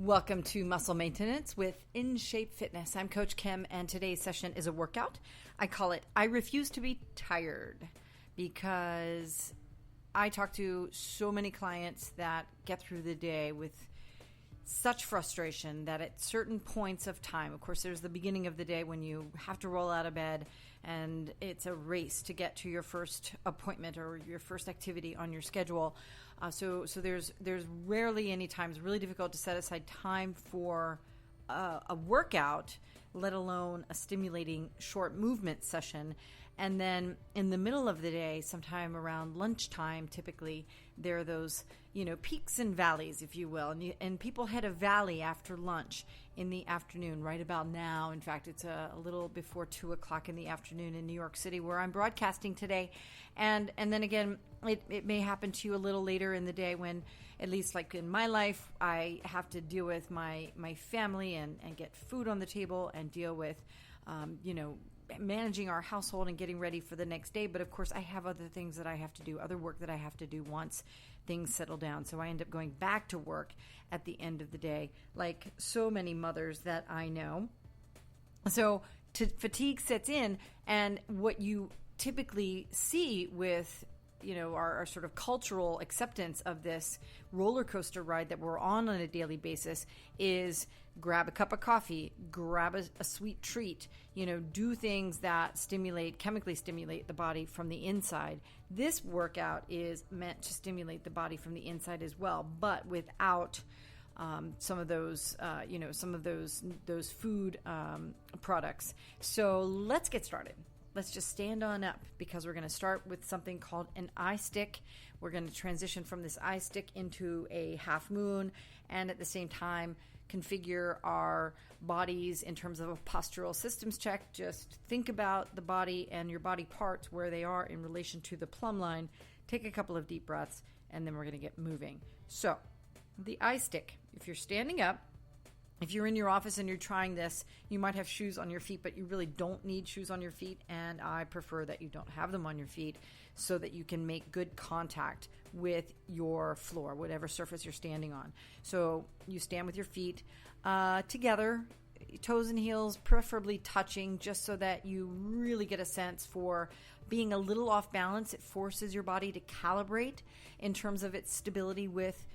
Welcome to Muscle Maintenance with In Shape Fitness. I'm Coach Kim, and today's session is a workout. I call it I Refuse to Be Tired, because I talk to so many clients that get through the day with such frustration that at certain points of time, of course, there's the beginning of the day when you have to roll out of bed and it's a race to get to your first appointment or your first activity on your schedule. So there's rarely any time. It's really difficult to set aside time for a workout, let alone a stimulating short movement session. And then in the middle of the day, sometime around lunchtime, typically there are those, peaks and valleys, if you will. And people hit a valley after lunch in the afternoon, right about now. In fact, it's a little before 2 o'clock in the afternoon in New York City, where I'm broadcasting today. And then again, it may happen to you a little later in the day when, at least like in my life, I have to deal with my family and get food on the table and deal with, managing our household and getting ready for the next day. But of course, I have other things that I have to do, other work that I have to do once things settle down. So I end up going back to work at the end of the day, like so many mothers that I know. So fatigue sets in, and what you typically see with our sort of cultural acceptance of this roller coaster ride that we're on a daily basis is grab a cup of coffee, grab a sweet treat, do things that chemically stimulate the body from the inside. This workout is meant to stimulate the body from the inside as well, but without some of those food products. So let's get started. Let's just stand on up, because we're going to start with something called an I-stick. We're going to transition from this I-stick into a half moon, and at the same time configure our bodies in terms of a postural systems check. Just think about the body and your body parts, where they are in relation to the plumb line. Take a couple of deep breaths, and then we're going to get moving. So the I-stick, if you're standing up, if you're in your office and you're trying this, you might have shoes on your feet, but you really don't need shoes on your feet. And I prefer that you don't have them on your feet, so that you can make good contact with your floor, whatever surface you're standing on. So you stand with your feet together, toes and heels preferably touching, just so that you really get a sense for being a little off balance. It forces your body to calibrate in terms of its stability with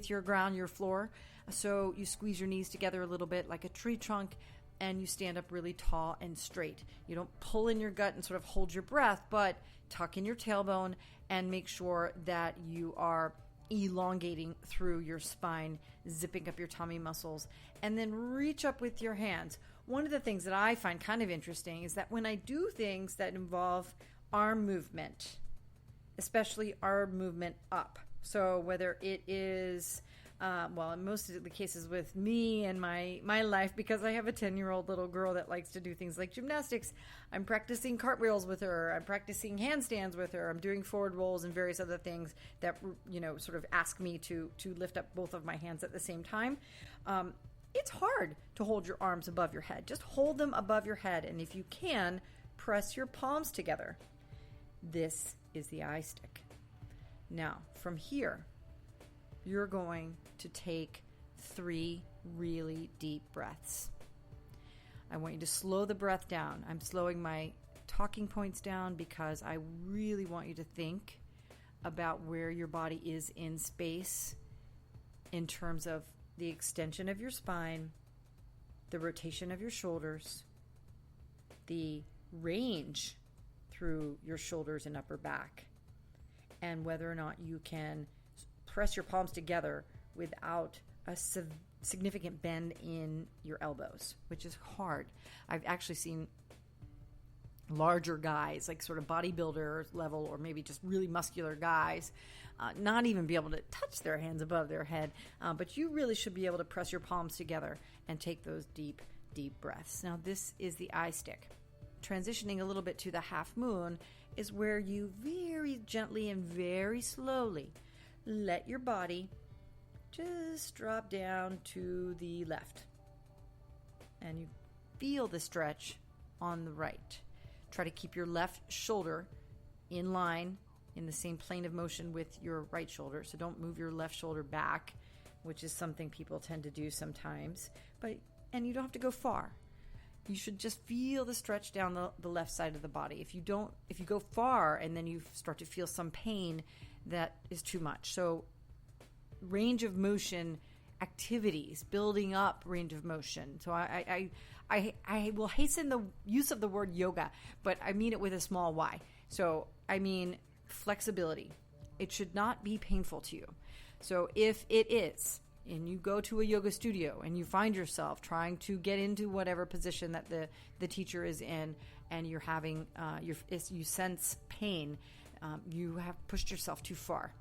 your ground, your floor. So you squeeze your knees together a little bit like a tree trunk, and you stand up really tall and straight. You don't pull in your gut and sort of hold your breath, but tuck in your tailbone and make sure that you are elongating through your spine, zipping up your tummy muscles, and then reach up with your hands. One of the things that I find kind of interesting is that when I do things that involve arm movement, especially arm movement up, so whether it is, in most of the cases with me and my life, because I have a 10-year-old little girl that likes to do things like gymnastics, I'm practicing cartwheels with her, I'm practicing handstands with her, I'm doing forward rolls and various other things that, sort of ask me to lift up both of my hands at the same time. It's hard to hold your arms above your head. Just hold them above your head, and if you can, press your palms together. This is the I-stick. Now, from here, you're going to take 3 really deep breaths. I want you to slow the breath down. I'm slowing my talking points down because I really want you to think about where your body is in space in terms of the extension of your spine, the rotation of your shoulders, the range through your shoulders and upper back, and whether or not you can press your palms together without a significant bend in your elbows, which is hard. I've actually seen larger guys, like sort of bodybuilder level, or maybe just really muscular guys, not even be able to touch their hands above their head. But you really should be able to press your palms together and take those deep, deep breaths. Now, this is the I-stick. Transitioning a little bit to the half moon is where you very gently and very slowly let your body just drop down to the left. And you feel the stretch on the right. Try to keep your left shoulder in line, in the same plane of motion with your right shoulder. So don't move your left shoulder back. which is something people tend to do sometimes. And you don't have to go far. You should just feel the stretch down the left side of the body. If you go far and then you start to feel some pain, that is too much. So range of motion activities, building up range of motion. So I will hasten the use of the word yoga, but I mean it with a small y. So I mean flexibility. It should not be painful to you. So if it is, and you go to a yoga studio and you find yourself trying to get into whatever position that the teacher is in, and you're having you sense pain, you have pushed yourself too far.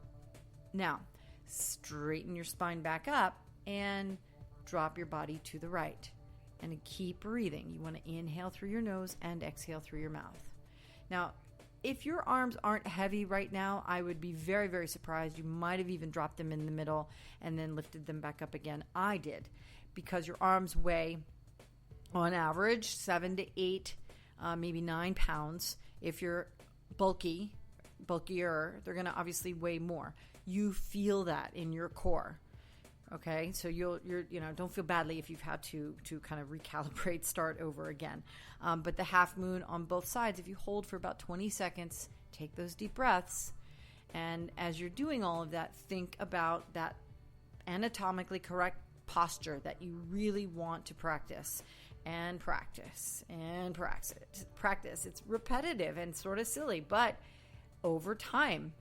Now, straighten your spine back up and drop your body to the right, and keep breathing. You want to inhale through your nose and exhale through your mouth. Now, if your arms aren't heavy right now, I would be very, very surprised. You might have even dropped them in the middle and then lifted them back up again. I did, because your arms weigh, on average, 7 to 8, maybe 9 pounds. If you're bulkier, they're going to obviously weigh more. You feel that in your core. Okay, so you're don't feel badly if you've had to kind of recalibrate, start over again. But the half moon on both sides, if you hold for about 20 seconds, take those deep breaths, and as you're doing all of that, think about that anatomically correct posture that you really want to practice. And practice and practice. It's repetitive and sort of silly, but over time,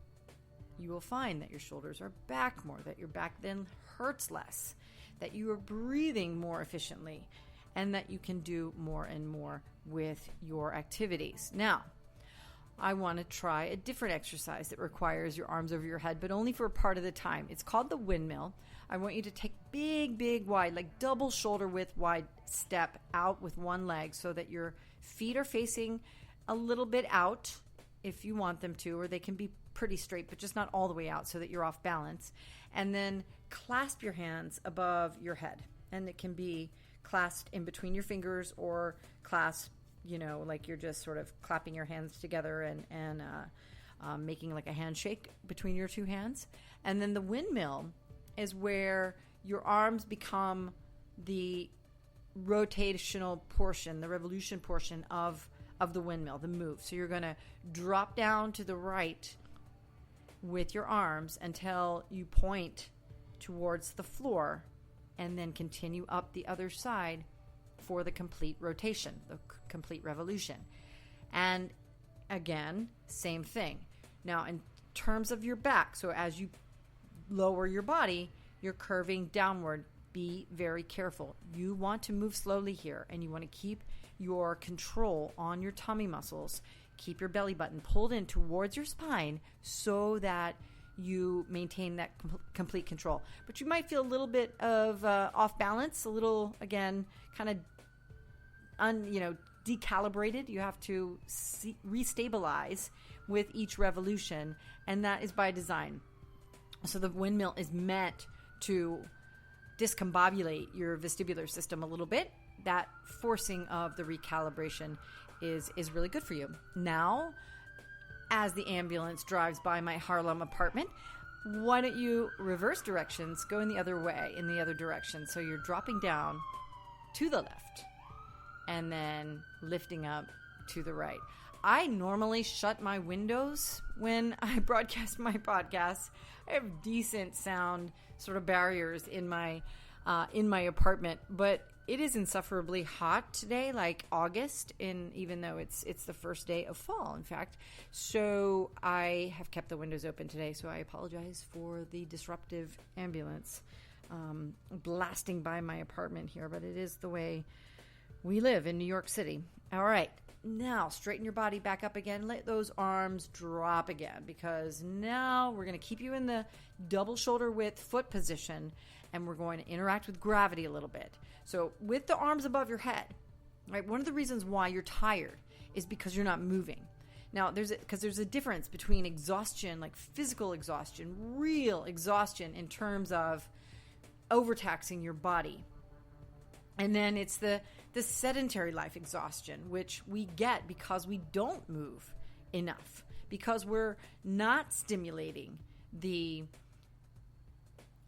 you will find that your shoulders are back more, that your back then hurts less, that you are breathing more efficiently, and that you can do more and more with your activities. Now, I want to try a different exercise that requires your arms over your head, but only for a part of the time. It's called the windmill. I want you to take big, wide, like double shoulder width wide step out with one leg, so that your feet are facing a little bit out if you want them to, or they can be pretty straight, but just not all the way out so that you're off balance. And then clasp your hands above your head. And it can be clasped in between your fingers, or clasped, like you're just sort of clapping your hands together and making like a handshake between your two hands. And then the windmill is where your arms become the rotational portion, the revolution portion of the windmill, the move. So you're going to drop down to the right with your arms until you point towards the floor, and then continue up the other side for the complete rotation, the complete revolution. And again, same thing. Now, in terms of your back, so as you lower your body, you're curving downward. Be very careful. You want to move slowly here, and you want to keep your control on your tummy muscles. Keep your belly button pulled in towards your spine so that you maintain that complete control. But you might feel a little bit of off balance, a little, again, kind of decalibrated. You have to restabilize with each revolution, and that is by design. So the windmill is meant to discombobulate your vestibular system a little bit. That forcing of the recalibration is really good for you. Now, as the ambulance drives by my Harlem apartment, why don't you reverse directions, go in the other way, in the other direction. So you're dropping down to the left and then lifting up to the right. I normally shut my windows when I broadcast my podcast. I have decent sound sort of barriers in my apartment, but it is insufferably hot today, like August, even though it's the first day of fall, in fact. So I have kept the windows open today, so I apologize for the disruptive ambulance blasting by my apartment here, but it is the way we live in New York City. All right, now straighten your body back up again. Let those arms drop again, because now we're going to keep you in the double shoulder width foot position, and we're going to interact with gravity a little bit. So with the arms above your head, right? One of the reasons why you're tired is because you're not moving. Now, there's a difference between exhaustion, like physical exhaustion, real exhaustion in terms of overtaxing your body. And then it's the sedentary life exhaustion, which we get because we don't move enough, because we're not stimulating the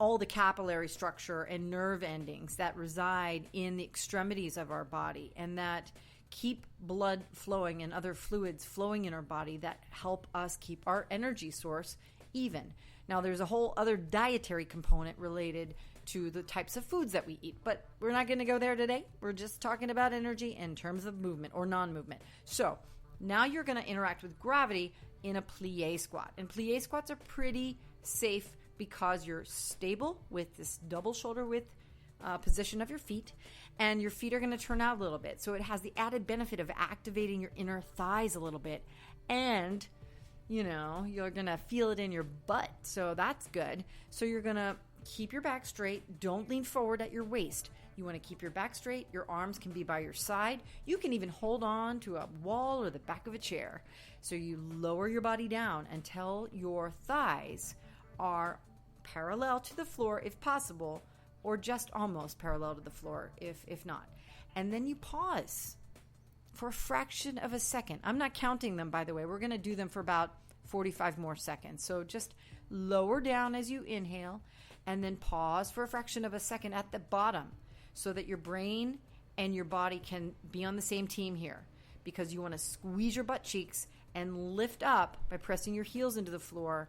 all the capillary structure and nerve endings that reside in the extremities of our body and that keep blood flowing and other fluids flowing in our body that help us keep our energy source even. Now, there's a whole other dietary component related to the types of foods that we eat, but we're not going to go there today. We're just talking about energy in terms of movement or non-movement. So now you're going to interact with gravity in a plie squat. And plie squats are pretty safe because you're stable with this double shoulder width position of your feet, and your feet are going to turn out a little bit. So it has the added benefit of activating your inner thighs a little bit, and you're going to feel it in your butt. So that's good. So you're going to keep your back straight. Don't lean forward at your waist. You want to keep your back straight. Your arms can be by your side. You can even hold on to a wall or the back of a chair. So you lower your body down until your thighs are parallel to the floor if possible, or just almost parallel to the floor if not. And then you pause for a fraction of a second. I'm not counting them, by the way. We're going to do them for about 45 more seconds. So just lower down as you inhale and then pause for a fraction of a second at the bottom so that your brain and your body can be on the same team here, because you want to squeeze your butt cheeks and lift up by pressing your heels into the floor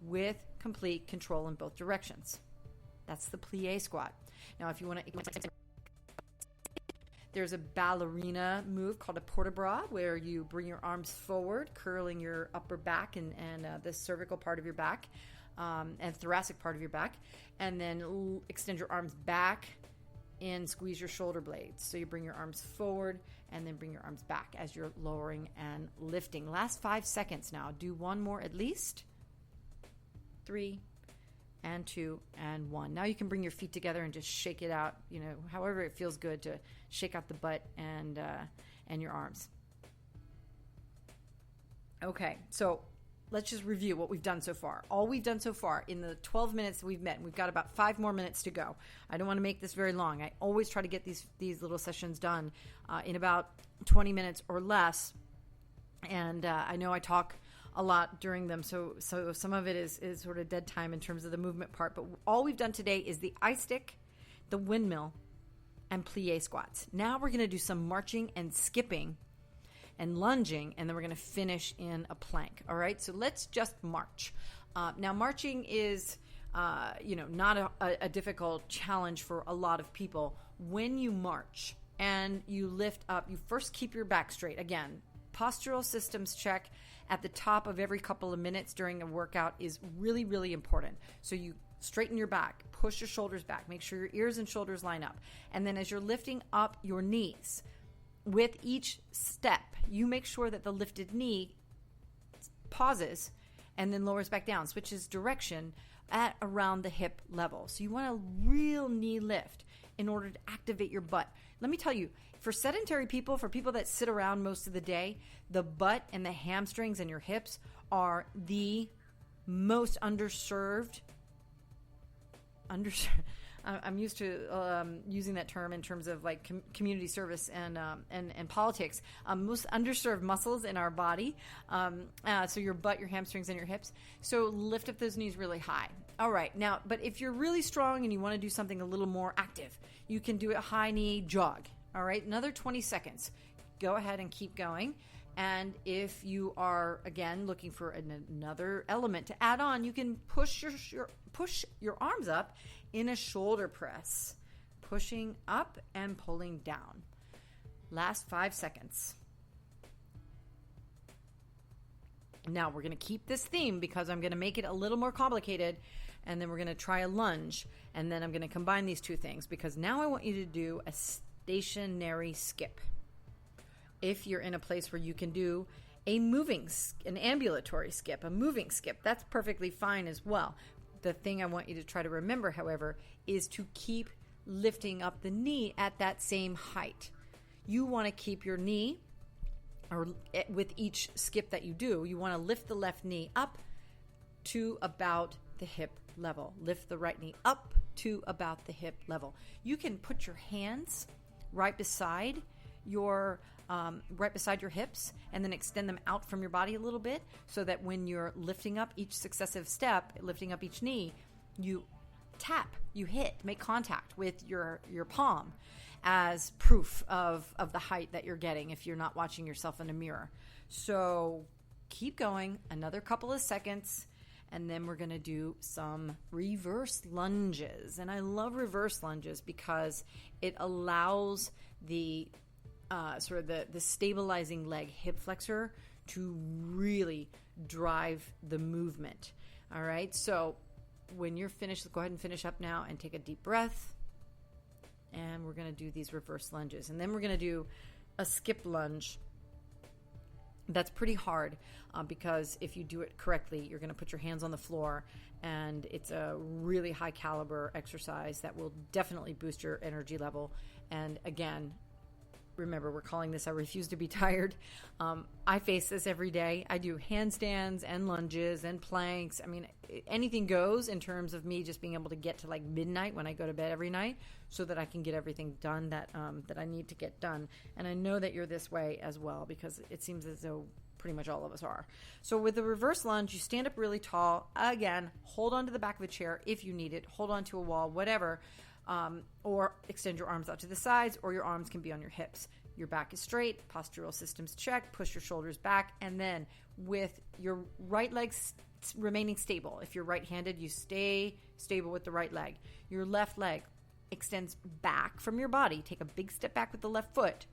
with complete control in both directions. That's the plie squat. Now, if you want to, there's a ballerina move called a port de bras, where you bring your arms forward, curling your upper back and the cervical part of your back and thoracic part of your back, and then extend your arms back and squeeze your shoulder blades. So you bring your arms forward and then bring your arms back as you're lowering and lifting. Last 5 seconds now. Do one more at least. 3 and 2 and 1. Now you can bring your feet together and just shake it out, however it feels good to shake out the butt and your arms. Okay, so let's just review what we've done so far. All we've done so far in the 12 minutes that we've met, and we've got about 5 more minutes to go. I don't want to make this very long. I always try to get these little sessions done in about 20 minutes or less. And I know I talk a lot during them, so some of it is sort of dead time in terms of the movement part. But all we've done today is the I-stick, the windmill, and plie squats. Now we're going to do some marching and skipping and lunging, and then we're going to finish in a plank. All right, so let's just march. Now, marching is not a difficult challenge for a lot of people. When you march and you lift up, you first keep your back straight. Again, postural systems check at the top of every couple of minutes during a workout is really, really important. So you straighten your back, push your shoulders back, make sure your ears and shoulders line up. And then as you're lifting up your knees, with each step, you make sure that the lifted knee pauses and then lowers back down, switches direction at around the hip level. So you want a real knee lift in order to activate your butt. Let me tell you, for sedentary people, for people that sit around most of the day, the butt and the hamstrings and your hips are the most underserved. I'm used to using that term in terms of like community service and politics. Most underserved muscles in our body. So your butt, your hamstrings, and your hips. So lift up those knees really high. All right. Now, but if you're really strong and you want to do something a little more active, you can do a high knee jog. All right. Another 20 seconds. Go ahead and keep going. And if you are, again, looking for another element to add on, you can push your arms up in a shoulder press, pushing up and pulling down. Last 5 seconds. Now we're going to keep this theme because I'm going to make it a little more complicated, and then we're going to try a lunge, and then I'm going to combine these two things because now I want you to do a stationary skip. If you're in a place where you can do an ambulatory skip, a moving skip, that's perfectly fine as well. The thing I want you to try to remember, however, is to keep lifting up the knee at that same height. You want to keep your knee, or with each skip that you do, you want to lift the left knee up to about the hip level. Lift the right knee up to about the hip level. You can put your hands right beside your hips and then extend them out from your body a little bit so that when you're lifting up each successive step, lifting up each knee, you tap, you hit, make contact with your palm as proof of the height that you're getting if you're not watching yourself in a mirror. So keep going, another couple of seconds, and then we're going to do some reverse lunges. And I love reverse lunges because it allows the the stabilizing leg hip flexor to really drive the movement. All right, so when you're finished, go ahead and finish up now and take a deep breath. And we're going to do these reverse lunges. And then we're going to do a skip lunge. That's pretty hard because if you do it correctly, you're going to put your hands on the floor, and it's a really high caliber exercise that will definitely boost your energy level. And again, remember, we're calling this I refuse to be tired. I face this every day. I do handstands and lunges and planks. I mean, anything goes in terms of me just being able to get to like midnight when I go to bed every night so that I can get everything done that I need to get done. And I know that you're this way as well because it seems as though pretty much all of us are. So with the reverse lunge, you stand up really tall. Again, hold on to the back of a chair if you need it. Hold on to a wall, whatever. Or extend your arms out to the sides, or your arms can be on your hips. Your back is straight, postural system's checked, push your shoulders back, and then with your right leg remaining stable. If you're right-handed, you stay stable with the right leg. Your left leg extends back from your body. Take a big step back with the left foot,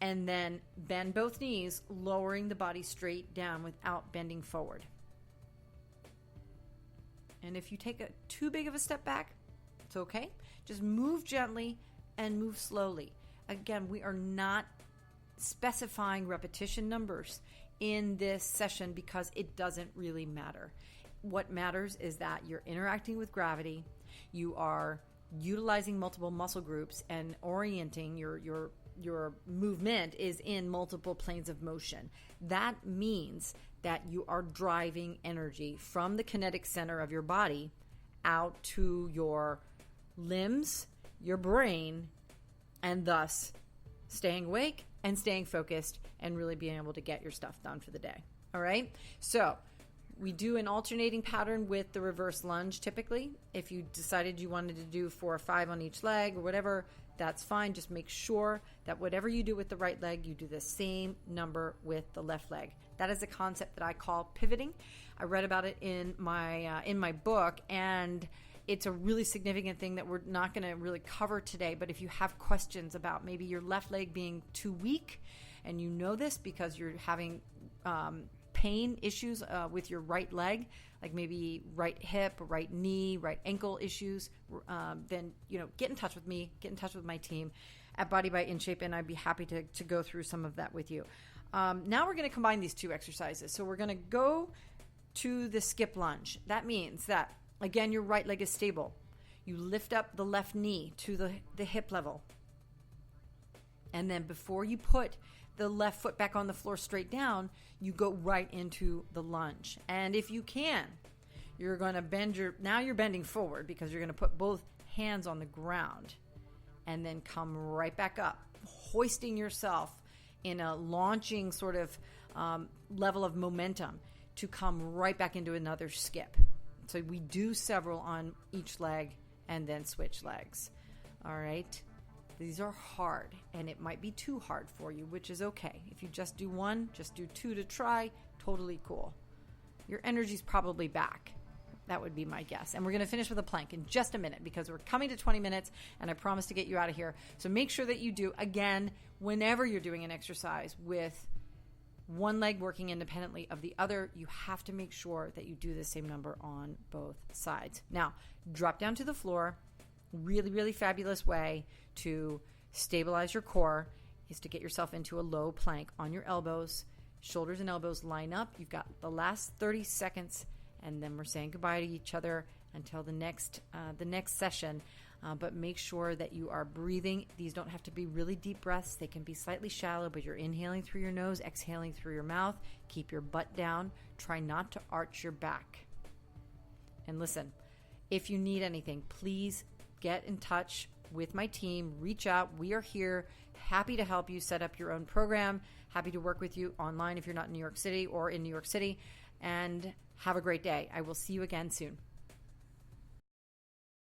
and then bend both knees, lowering the body straight down without bending forward. And if you take too big of a step back, it's okay. Just move gently and move slowly. Again, we are not specifying repetition numbers in this session because it doesn't really matter. What matters is that you're interacting with gravity, you are utilizing multiple muscle groups, and orienting your movement is in multiple planes of motion. That means that you are driving energy from the kinetic center of your body out to your limbs, your brain, and thus staying awake and staying focused and really being able to get your stuff done for the day. All right? So we do an alternating pattern with the reverse lunge typically. If you decided you wanted to do 4 or 5 on each leg or whatever, that's fine. Just make sure that whatever you do with the right leg, you do the same number with the left leg. That is a concept that I call pivoting. I read about it in my book, and it's a really significant thing that we're not going to really cover today. But if you have questions about maybe your left leg being too weak, and you know this because you're having pain issues with your right leg, like maybe right hip, right knee, right ankle issues, then get in touch with me, get in touch with my team at Body by InShape, and I'd be happy to go through some of that with you. Now we're going to combine these two exercises. So we're going to go to the skip lunge. That means that, again, your right leg is stable. You lift up the left knee to the hip level. And then before you put the left foot back on the floor straight down, you go right into the lunge. And if you can, you're going to now you're bending forward because you're going to put both hands on the ground and then come right back up, hoisting yourself in a launching sort of level of momentum to come right back into another skip. So we do several on each leg and then switch legs. All right. These are hard, and it might be too hard for you, which is okay. If you just do 1, just do 2 to try, totally cool. Your energy's probably back. That would be my guess. And we're going to finish with a plank in just a minute because we're coming to 20 minutes, and I promise to get you out of here. So make sure that you do, again, whenever you're doing an exercise with one leg working independently of the other, you have to make sure that you do the same number on both sides. Now, drop down to the floor. Really, really fabulous way to stabilize your core is to get yourself into a low plank on your elbows. Shoulders and elbows line up. You've got the last 30 seconds, and then we're saying goodbye to each other until the next session. But make sure that you are breathing. These don't have to be really deep breaths. They can be slightly shallow, but you're inhaling through your nose, exhaling through your mouth. Keep your butt down. Try not to arch your back. And listen, if you need anything, please get in touch with my team. Reach out. We are here. Happy to help you set up your own program. Happy to work with you online if you're not in New York City or in New York City. And have a great day. I will see you again soon.